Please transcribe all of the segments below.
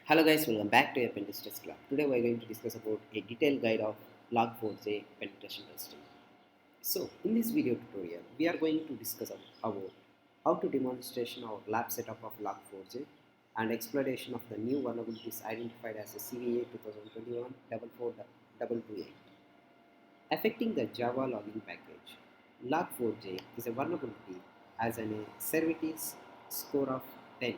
Hello guys, welcome back to a pen test club. Today we are going to discuss about a detailed guide of Log4J penetration testing. So in this video tutorial, we are going to discuss about how to demonstration our lab setup of Log4J and exploitation of the new vulnerabilities identified as a CVA 2021 44228 affecting the Java logging package. Log4J is a vulnerability has a severity score of 10.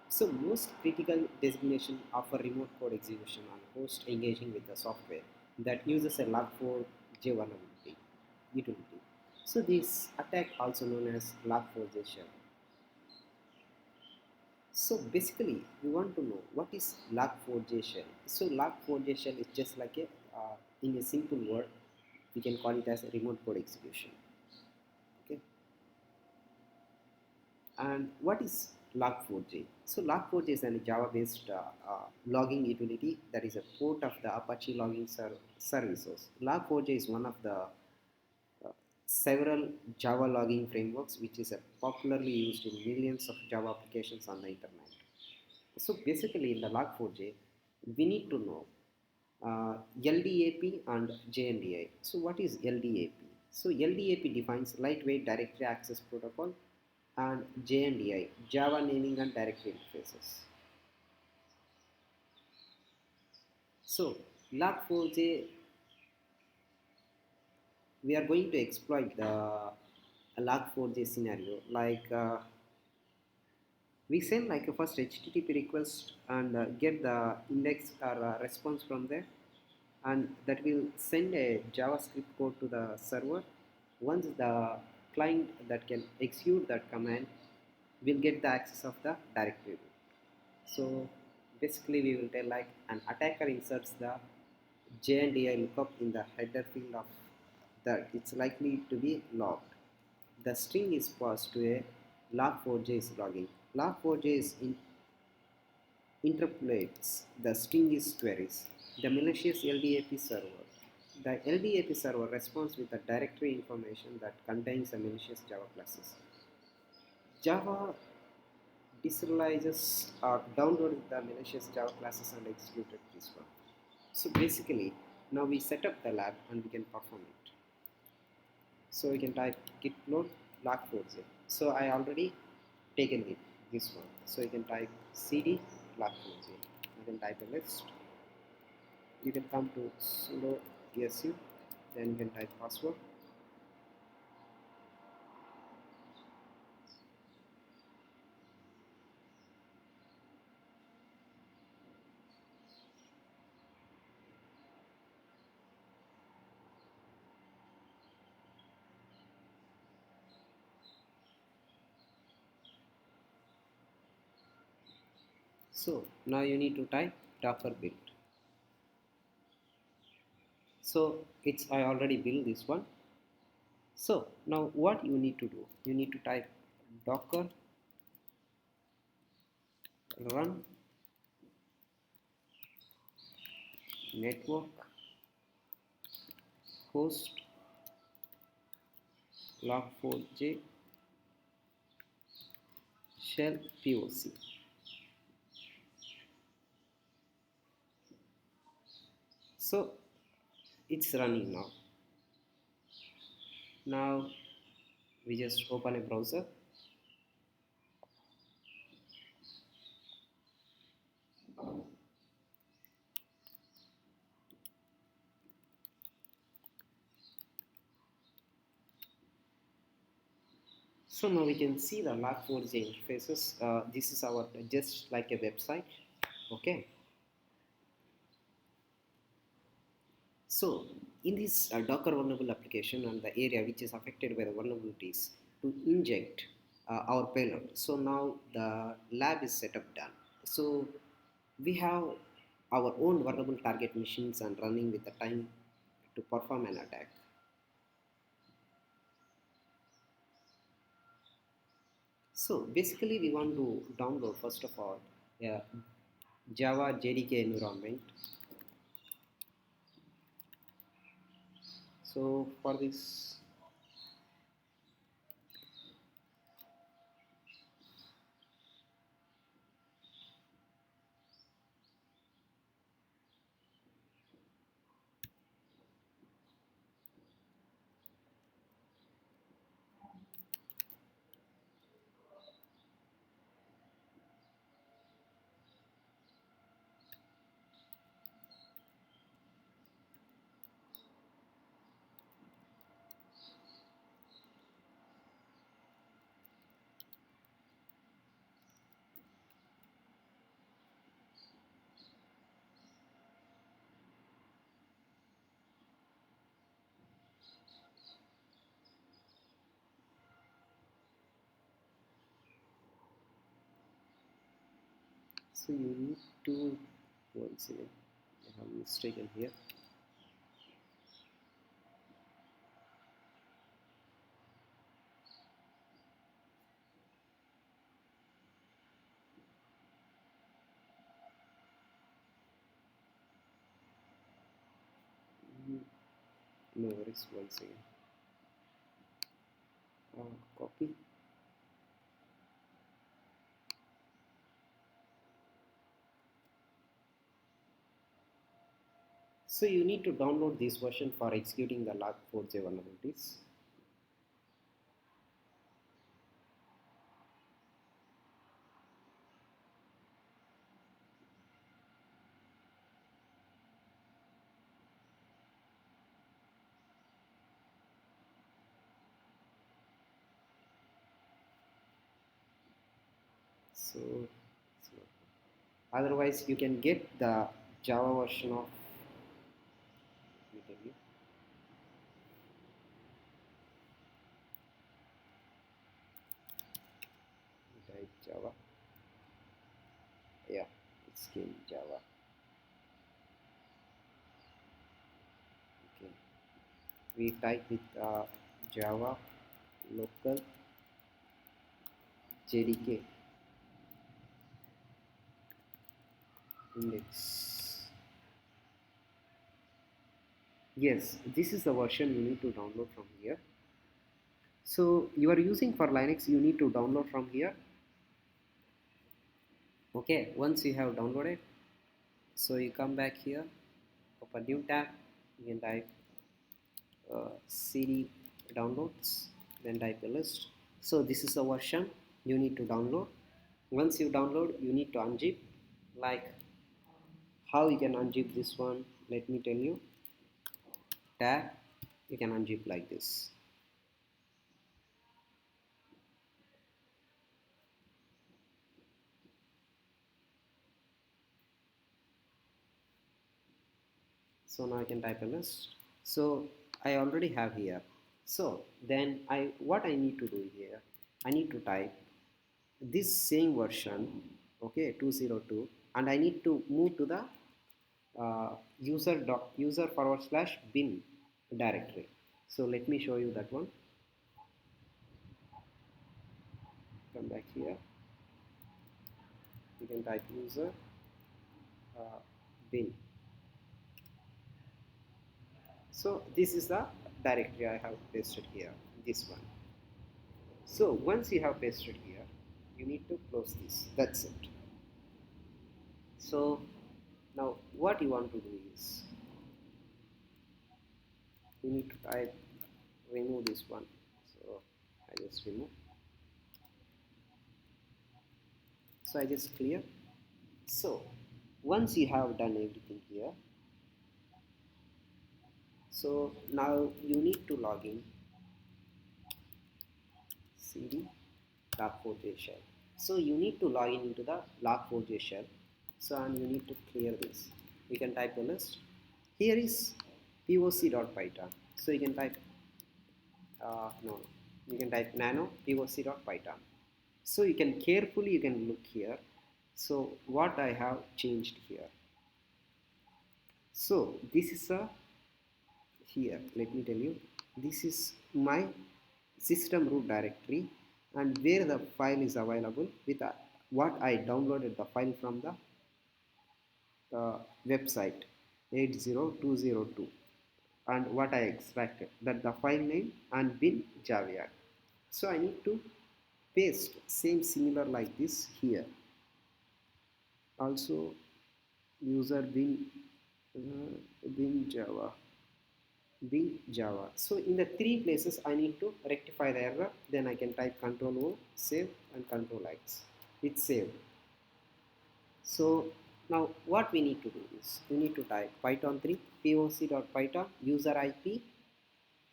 So most critical designation offer remote code execution on host engaging with the software that uses a log4j vulnerability utility. So this attack also known as log4j shell. So basically we want to know what is log4j shell. So log4j shell is just like a in a simple word we can call it as a remote code execution. Okay. And what is Log4j? So Log4j is a Java-based logging utility that is a port of the Apache logging services. Log4j is one of the several Java logging frameworks which is popularly used in millions of Java applications on the internet. So basically in the Log4j, we need to know LDAP and JNDI. So what is LDAP? So LDAP defines lightweight directory access protocol and JNDI, Java naming and directory interfaces. So Log4j, we are going to exploit the Log4j scenario like we send like a first HTTP request and get the index or response from there, and that will send a JavaScript code to the server. Once the client that can execute that command will get the access of the directory. So basically we will tell like an attacker inserts the JNDI lookup in the header field of that it's likely to be logged. The string is passed to a log4j is logging. Log4j is interpolates the string is queries. The malicious LDAP server. The LDAP server responds with the directory information that contains the malicious Java classes. Java deserializes or downloaded the malicious Java classes and executed this one. So basically, now we set up the lab and we can perform it. So we can type git load log4j. So I already taken it this one. So you can type cd log4j. You can type a list. You can come to sudo su. Then you can type password. So now you need to type docker build. So it's I already built this one. So now what you need to do, you need to type docker run network host log4j shell POC. So it's running now. Now we just open a browser. So now we can see the Log4j interfaces. This is our just like a website. Okay. So in this Docker vulnerable application and the area which is affected by the vulnerabilities to inject our payload. So now the lab is set up done. So we have our own vulnerable target machines and running with the time to perform an attack. So basically we want to download first of all a Java JDK environment. So for this So you need to, one second, I have mistaken here. Mm, no worries, one second. Copy. So you need to download this version for executing the log4j vulnerabilities. So, so otherwise you can get the Java version of, let me tell you, type Java. Yeah, it's in Java. Okay, we type with Java local JDK index. Yes, this is the version you need to download from here. So you are using for Linux, you need to download from here. Okay, once you have downloaded, so you come back here, open new tab, you can type cd downloads, then type a list. So this is the version you need to download. Once you download, you need to unzip. Like how you can unzip this one, let me tell you. Tab, you can unzip like this. So now I can type a list. So I already have here. So then what I need to do here, I need to type this same version, okay, 202, and I need to move to the user forward slash bin directory. So let me show you that one. Come back here, you can type user bin. So this is the directory I have pasted here, this one. So once you have pasted here, you need to close this. That's it. So now what you want to do is you need to type remove this one. So I just remove. So I just clear. So once you have done everything here, so now you need to log in cd log4j shell. So you need to log in into the log4j shell. So and you need to clear this. You can type the list. Here is poc.python. So you can type no, you can type nano poc.python. So you can carefully you can look here. So what I have changed here. So this is a here. Let me tell you. This is my system root directory and where the file is available with what I downloaded the file from the website 80202 and what I extracted that the file name and bin javiak. So I need to paste same similar like this here. Also user bin java bin java. So in the three places I need to rectify the error. Then I can type Control O, save, and Control X. It's saved. So now what we need to do is we need to type python 3 poc.python user IP.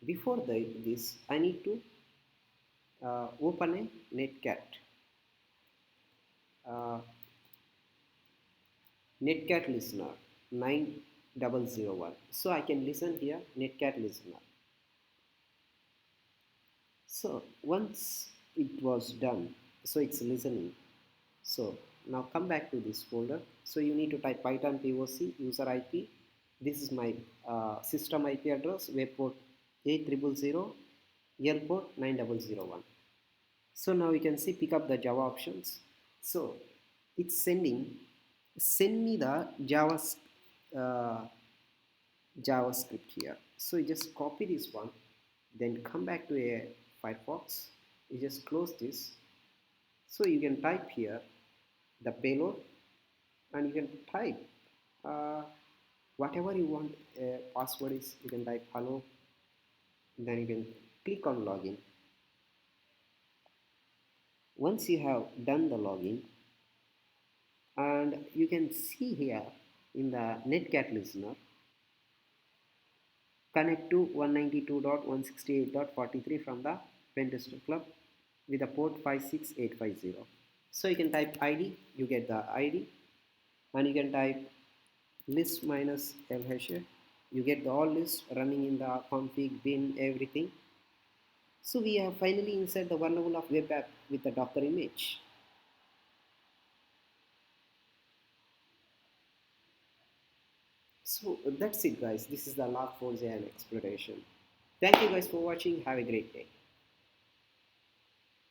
Before this I need to open a uh, netcat listener 9001. So I can listen here netcat listener. So once it was done, so it's listening. So Now come back to this folder. So you need to type python poc user ip. This is my system ip address, web port 8000, L port 9001. So now you can see pick up the Java options. So it's send me the uh, JavaScript here. So you just copy this one, then come back to a Firefox. You just close this. So you can type here the payload, and you can type uh, whatever you want. Password is, you can type hello. Then you can click on login. Once you have done the login, and you can see here in the netcat listener, connect to 192.168.43 from the Pentester Club with a port 56850. So you can type ID, you get the ID, and you can type list minus lhash, you get the all list running in the config bin everything. So we have finally inside the vulnerable of web app with the Docker image. So that's it guys, this is the Log4J exploration. Thank you guys for watching, have a great day.